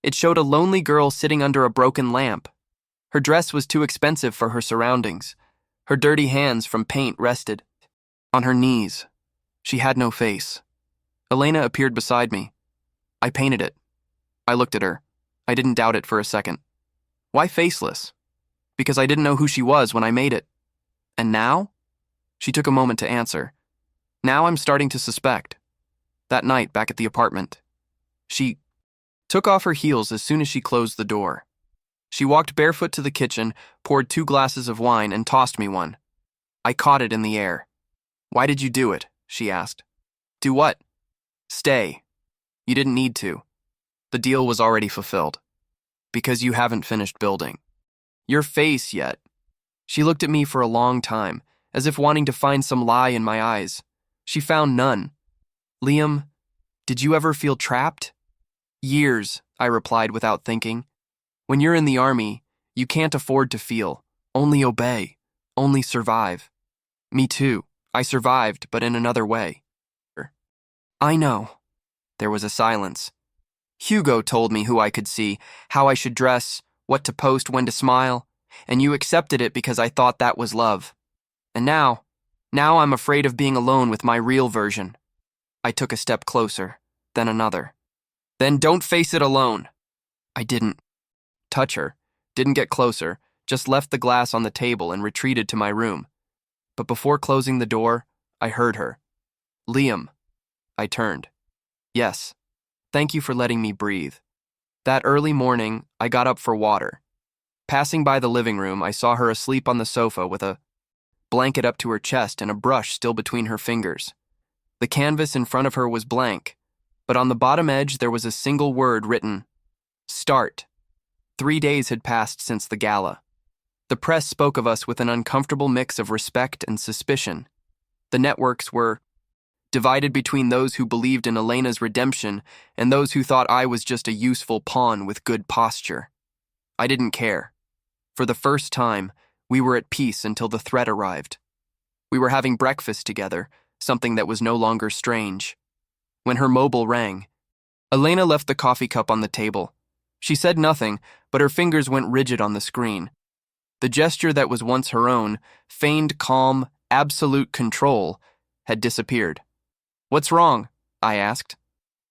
It showed a lonely girl sitting under a broken lamp. Her dress was too expensive for her surroundings. Her dirty hands from paint rested on her knees. She had no face. Elena appeared beside me. "I painted it." I looked at her. I didn't doubt it for a second. "Why faceless?" "Because I didn't know who she was when I made it." "And now?" She took a moment to answer. "Now I'm starting to suspect." That night, back at the apartment, she took off her heels as soon as she closed the door. She walked barefoot to the kitchen, poured 2 glasses of wine, and tossed me one. I caught it in the air. "Why did you do it?" she asked. "Do what?" "Stay. You didn't need to. The deal was already fulfilled." Because you haven't finished building. Your face yet. She looked at me for a long time, as if wanting to find some lie in my eyes. She found none. Liam, did you ever feel trapped? Years, I replied without thinking. When you're in the army, you can't afford to feel. Only obey. Only survive. Me too. I survived, but in another way. I know. There was a silence. Hugo told me who I could see, how I should dress, what to post, when to smile, and you accepted it because I thought that was love. And now I'm afraid of being alone with my real version. I took a step closer, then another. Then don't face it alone. I didn't touch her, didn't get closer, just left the glass on the table and retreated to my room. But before closing the door, I heard her. Liam. I turned. Yes. Thank you for letting me breathe. That early morning, I got up for water. Passing by the living room, I saw her asleep on the sofa with a blanket up to her chest and a brush still between her fingers. The canvas in front of her was blank, but on the bottom edge there was a single word written, Start. 3 days had passed since the gala. The press spoke of us with an uncomfortable mix of respect and suspicion. The networks were divided between those who believed in Elena's redemption and those who thought I was just a useful pawn with good posture. I didn't care. For the first time, we were at peace until the threat arrived. We were having breakfast together, something that was no longer strange. When her mobile rang, Elena left the coffee cup on the table. She said nothing, but her fingers went rigid on the screen. The gesture that was once her own, feigned calm, absolute control, had disappeared. What's wrong? I asked.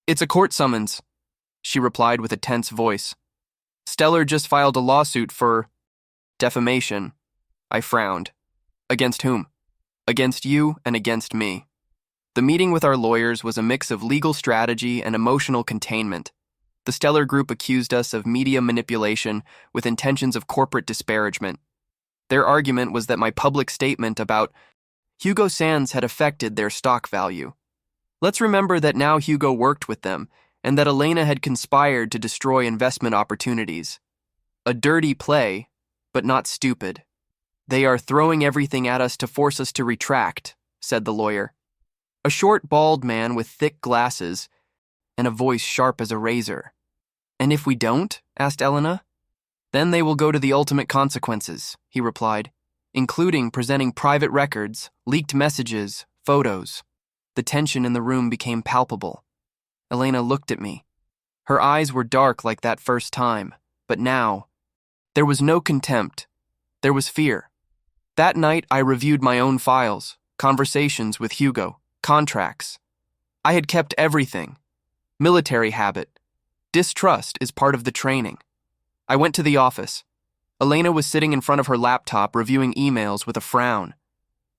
It's a court summons, she replied with a tense voice. Stellar just filed a lawsuit for defamation. I frowned. Against whom? Against you and against me. The meeting with our lawyers was a mix of legal strategy and emotional containment. The Stellar Group accused us of media manipulation with intentions of corporate disparagement. Their argument was that my public statement about Hugo Sands had affected their stock value. Let's remember that now Hugo worked with them, and that Elena had conspired to destroy investment opportunities. A dirty play, but not stupid. They are throwing everything at us to force us to retract, said the lawyer. A short, bald man with thick glasses and a voice sharp as a razor. And if we don't? Asked Elena. Then they will go to the ultimate consequences, he replied, including presenting private records, leaked messages, photos. The tension in the room became palpable. Elena looked at me. Her eyes were dark like that first time, but now, there was no contempt. There was fear. That night, I reviewed my own files, conversations with Hugo, contracts. I had kept everything. Military habit. Distrust is part of the training. I went to the office. Elena was sitting in front of her laptop reviewing emails with a frown.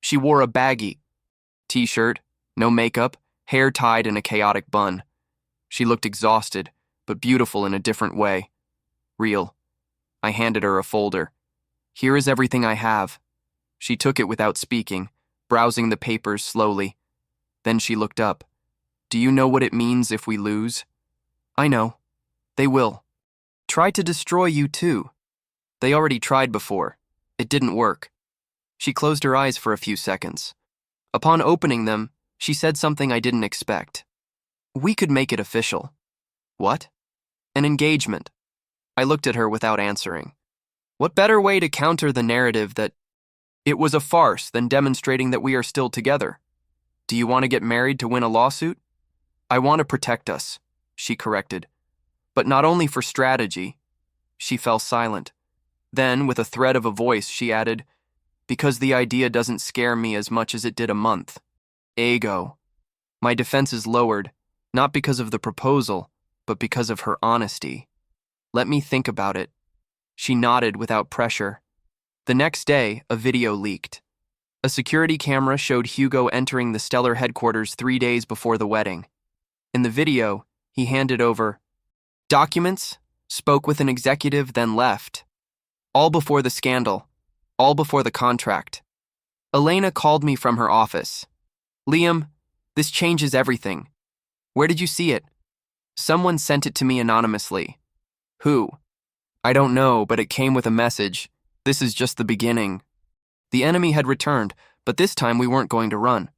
She wore a baggy t-shirt, no makeup, hair tied in a chaotic bun. She looked exhausted, but beautiful in a different way. Real. I handed her a folder. Here is everything I have. She took it without speaking, browsing the papers slowly. Then she looked up. Do you know what it means if we lose? I know. They will. Try to destroy you too. They already tried before. It didn't work. She closed her eyes for a few seconds. Upon opening them, she said something I didn't expect. We could make it official. What? An engagement. I looked at her without answering. What better way to counter the narrative that it was a farce than demonstrating that we are still together? Do you want to get married to win a lawsuit? I want to protect us, she corrected. But not only for strategy. She fell silent. Then, with a thread of a voice, she added, because the idea doesn't scare me as much as it did a month. Ego. My defenses lowered, not because of the proposal, but because of her honesty. Let me think about it. She nodded without pressure. The next day, a video leaked. A security camera showed Hugo entering the Stellar headquarters 3 days before the wedding. In the video, he handed over documents, spoke with an executive, then left. All before the scandal. All before the contract. Elena called me from her office. Liam, this changes everything. Where did you see it? Someone sent it to me anonymously. Who? I don't know, but it came with a message. This is just the beginning. The enemy had returned, but this time we weren't going to run.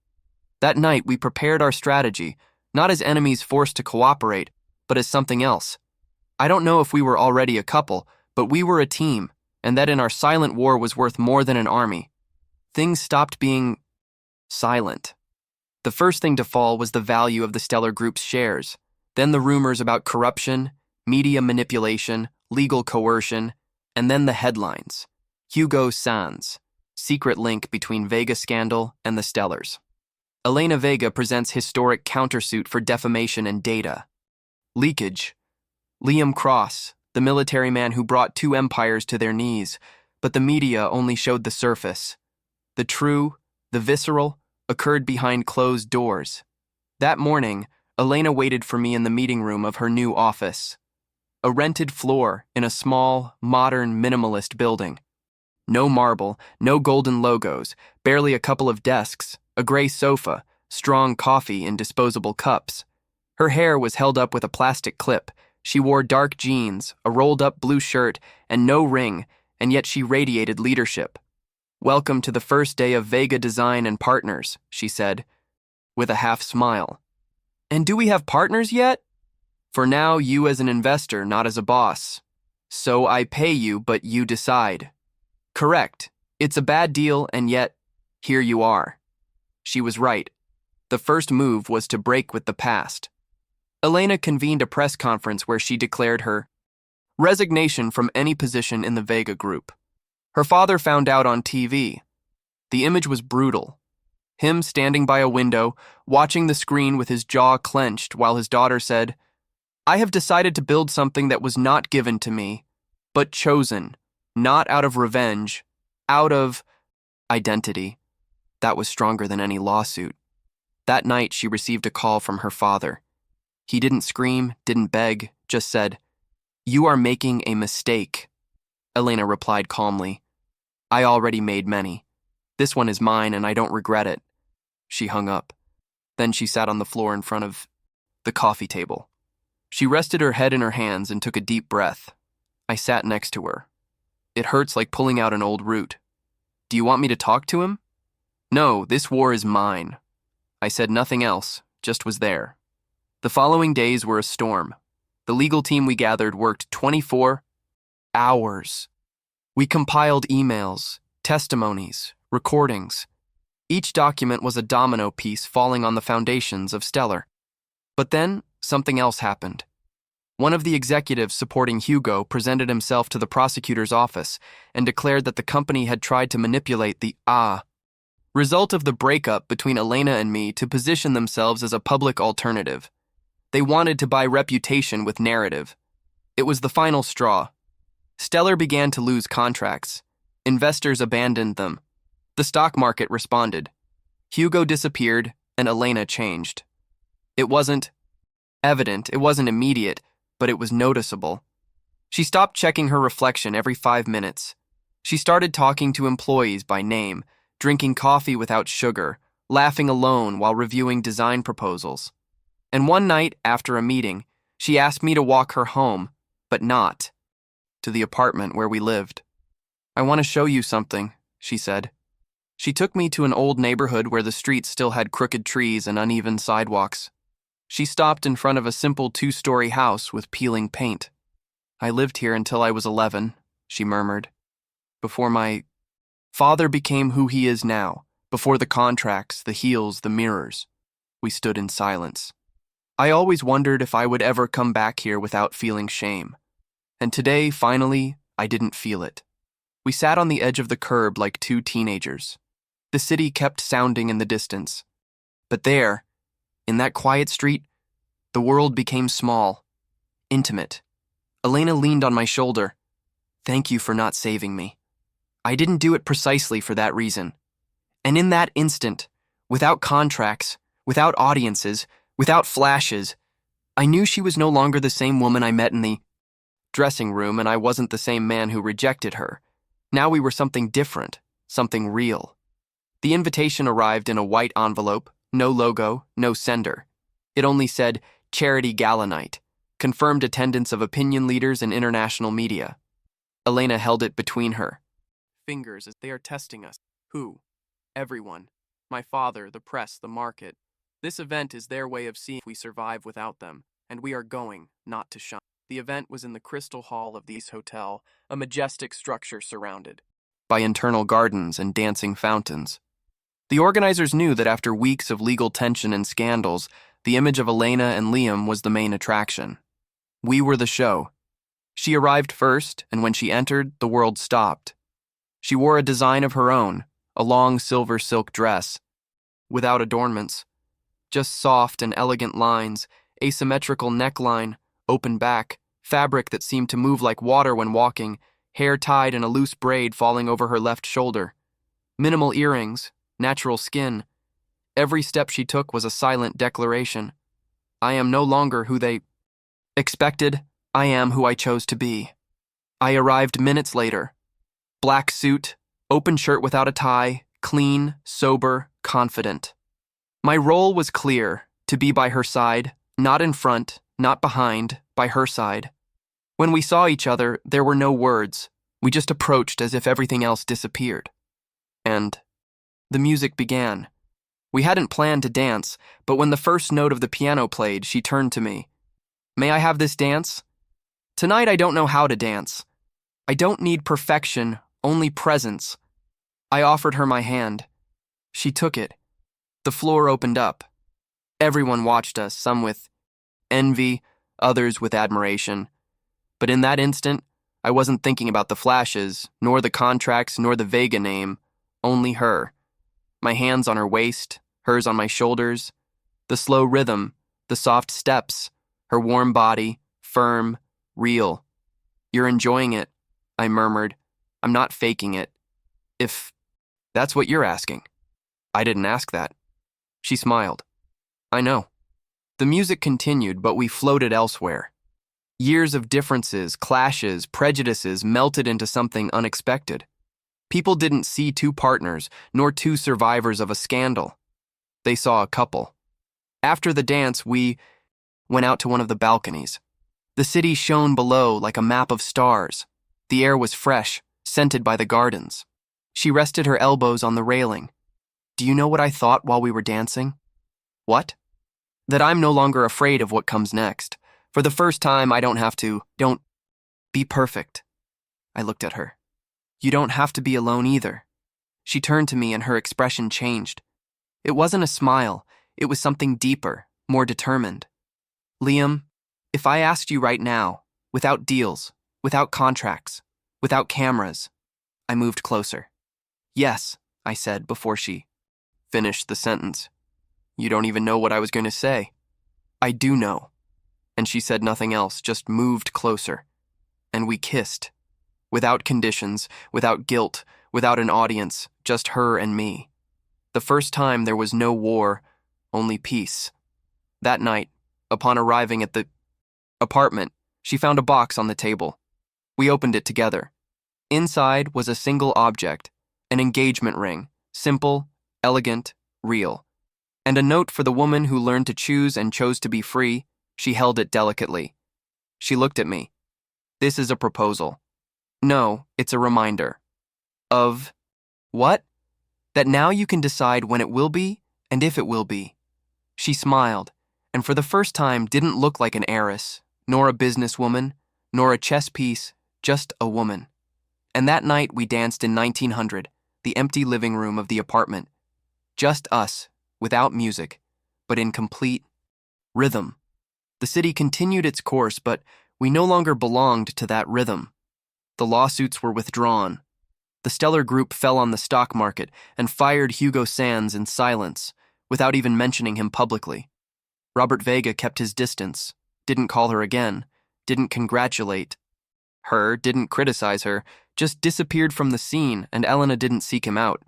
That night, we prepared our strategy, not as enemies forced to cooperate, but as something else. I don't know if we were already a couple, but we were a team, and that in our silent war was worth more than an army. Things stopped being silent. The first thing to fall was the value of the Stellar Group's shares, then the rumors about corruption, media manipulation, legal coercion, and then the headlines. Hugo Sands, secret link between Vega scandal and the Stellars. Elena Vega presents historic countersuit for defamation and data. Leakage. Liam Cross, the military man who brought two empires to their knees, but the media only showed the surface. The true, the visceral, occurred behind closed doors. That morning, Elena waited for me in the meeting room of her new office. A rented floor in a small, modern, minimalist building. No marble, no golden logos, barely a couple of desks, a gray sofa, strong coffee in disposable cups. Her hair was held up with a plastic clip. She wore dark jeans, a rolled-up blue shirt, and no ring, and yet she radiated leadership. "Welcome to the first day of Vega Design and Partners," she said, with a half smile. "And do we have partners yet?" "For now, you as an investor, not as a boss. So I pay you, but you decide." "Correct. It's a bad deal, and yet, here you are." She was right. The first move was to break with the past. Elena convened a press conference where she declared her resignation from any position in the Vega Group. Her father found out on TV. The image was brutal. Him standing by a window, watching the screen with his jaw clenched while his daughter said, "I have decided to build something that was not given to me, but chosen, not out of revenge, out of identity." That was stronger than any lawsuit. That night, she received a call from her father. He didn't scream, didn't beg, just said, "You are making a mistake." Elena replied calmly, "I already made many. This one is mine and I don't regret it." She hung up. Then she sat on the floor in front of the coffee table. She rested her head in her hands and took a deep breath. I sat next to her. "It hurts like pulling out an old root. Do you want me to talk to him?" "No, this war is mine." I said nothing else, just was there. The following days were a storm. The legal team we gathered worked 24 hours. We compiled emails, testimonies, recordings. Each document was a domino piece falling on the foundations of Stellar. But then, something else happened. One of the executives supporting Hugo presented himself to the prosecutor's office and declared that the company had tried to manipulate the result of the breakup between Elena and me to position themselves as a public alternative. They wanted to buy reputation with narrative. It was the final straw. Stellar began to lose contracts. Investors abandoned them. The stock market responded. Hugo disappeared, and Elena changed. It wasn't evident, it wasn't immediate, but it was noticeable. She stopped checking her reflection every 5 minutes. She started talking to employees by name, drinking coffee without sugar, laughing alone while reviewing design proposals. And one night, after a meeting, she asked me to walk her home, but not to the apartment where we lived. "I want to show you something," she said. She took me to an old neighborhood where the streets still had crooked trees and uneven sidewalks. She stopped in front of a simple 2-story house with peeling paint. "I lived here until I was 11, she murmured. "Before my father became who he is now, before the contracts, the heels, the mirrors." We stood in silence. I always wondered if I would ever come back here without feeling shame. And today, finally, I didn't feel it. We sat on the edge of the curb like 2 teenagers. The city kept sounding in the distance. But there, in that quiet street, the world became small, intimate. Elena leaned on my shoulder. "Thank you for not saving me. I didn't do it precisely for that reason." And in that instant, without contracts, without audiences, without flashes, I knew she was no longer the same woman I met in the dressing room, and I wasn't the same man who rejected her. Now we were something different, something real. The invitation arrived in a white envelope, no logo, no sender. It only said, "Charity Gala Night," confirmed attendance of opinion leaders and international media. Elena held it between her fingers as they are testing us. Who? Everyone. My father, the press, the market. This event is their way of seeing if we survive without them, and we are going, not to shun. The event was in the Crystal Hall of the Hotel, a majestic structure surrounded by internal gardens and dancing fountains. The organizers knew that after weeks of legal tension and scandals, the image of Elena and Liam was the main attraction. We were the show. She arrived first, and when she entered, the world stopped. She wore a design of her own, a long silver silk dress, without adornments, just soft and elegant lines, asymmetrical neckline, open back, fabric that seemed to move like water when walking, hair tied in a loose braid falling over her left shoulder. Minimal earrings, natural skin. Every step she took was a silent declaration. I am no longer who they expected. I am who I chose to be. I arrived minutes later. Black suit, open shirt without a tie, clean, sober, confident. My role was clear, to be by her side, not in front, not behind, by her side. When we saw each other, there were no words. We just approached as if everything else disappeared. And the music began. We hadn't planned to dance, but when the first note of the piano played, she turned to me. May I have this dance? Tonight I don't know how to dance. I don't need perfection, only presence. I offered her my hand. She took it. The floor opened up. Everyone watched us, some with envy, others with admiration. But in that instant, I wasn't thinking about the flashes, nor the contracts, nor the Vega name, only her. My hands on her waist, hers on my shoulders, the slow rhythm, the soft steps, her warm body, firm, real. You're enjoying it, I murmured. I'm not faking it. If that's what you're asking. I didn't ask that. She smiled. I know. The music continued, but we floated elsewhere. Years of differences, clashes, prejudices melted into something unexpected. People didn't see two partners, nor two survivors of a scandal. They saw a couple. After the dance, we went out to one of the balconies. The city shone below like a map of stars. The air was fresh, scented by the gardens. She rested her elbows on the railing. Do you know what I thought while we were dancing? What? That I'm no longer afraid of what comes next. For the first time, I don't be perfect. I looked at her. You don't have to be alone either. She turned to me and her expression changed. It wasn't a smile, it was something deeper, more determined. Liam, if I asked you right now, without deals, without contracts, without cameras, I moved closer. Yes, I said before she finished the sentence. You don't even know what I was going to say. I do know. And she said nothing else, just moved closer. And we kissed. Without conditions, without guilt, without an audience, just her and me. The first time there was no war, only peace. That night, upon arriving at the apartment, she found a box on the table. We opened it together. Inside was a single object, an engagement ring, simple, elegant, real. And a note for the woman who learned to choose and chose to be free. She held it delicately. She looked at me. This is a proposal. No, it's a reminder. Of what? That now you can decide when it will be and if it will be. She smiled, and for the first time didn't look like an heiress, nor a businesswoman, nor a chess piece, just a woman. And that night we danced in 1900, the empty living room of the apartment. Just us, without music, but in complete rhythm. The city continued its course, but we no longer belonged to that rhythm. The lawsuits were withdrawn. The Stellar Group fell on the stock market and fired Hugo Sands in silence, without even mentioning him publicly. Robert Vega kept his distance, didn't call her again, didn't congratulate her, didn't criticize her, just disappeared from the scene, and Elena didn't seek him out.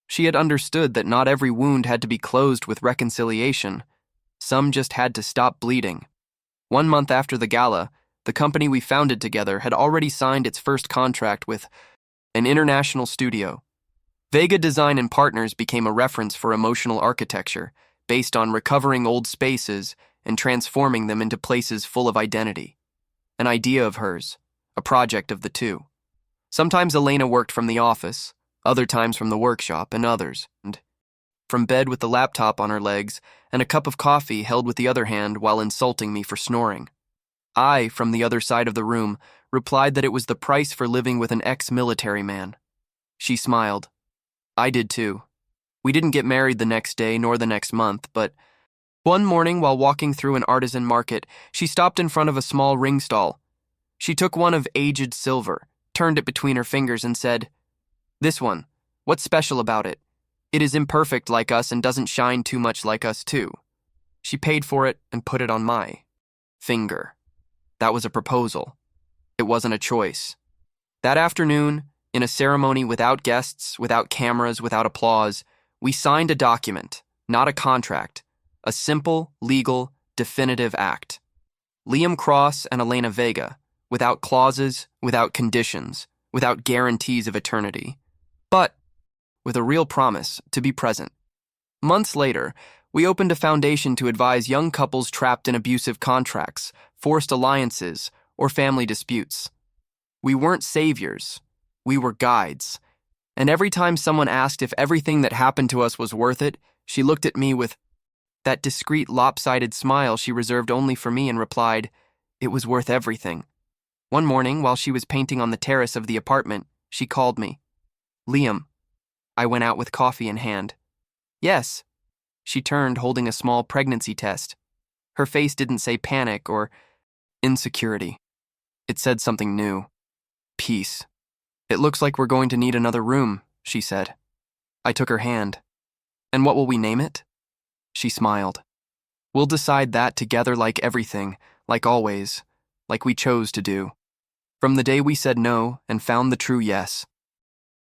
She had understood that not every wound had to be closed with reconciliation. Some just had to stop bleeding. 1 month after the gala, the company we founded together had already signed its first contract with an international studio. Vega Design and Partners became a reference for emotional architecture, based on recovering old spaces and transforming them into places full of identity. An idea of hers, a project of the two. Sometimes Elena worked from the office, other times from the workshop, and others, and from bed with the laptop on her legs and a cup of coffee held with the other hand while insulting me for snoring. I, from the other side of the room, replied that it was the price for living with an ex-military man. She smiled. I did too. We didn't get married the next day nor the next month, but one morning while walking through an artisan market, she stopped in front of a small ring stall. She took one of aged silver, turned it between her fingers and said, "This one, what's special about it? It is imperfect like us and doesn't shine too much like us too." She paid for it and put it on my finger. That was a proposal. It wasn't a choice. That afternoon, in a ceremony without guests, without cameras, without applause, we signed a document, not a contract, a simple, legal, definitive act. Liam Cross and Elena Vega, without clauses, without conditions, without guarantees of eternity, but with a real promise to be present. Months later, we opened a foundation to advise young couples trapped in abusive contracts, forced alliances, or family disputes. We weren't saviors, we were guides. And every time someone asked if everything that happened to us was worth it, she looked at me with that discreet, lopsided smile she reserved only for me and replied, "It was worth everything." One morning, while she was painting on the terrace of the apartment, she called me. "Liam." I went out with coffee in hand. "Yes." She turned, holding a small pregnancy test. Her face didn't say panic or insecurity. It said something new. Peace. "It looks like we're going to need another room," she said. I took her hand. "And what will we name it?" She smiled. "We'll decide that together like everything, like always, like we chose to do. From the day we said no and found the true yes."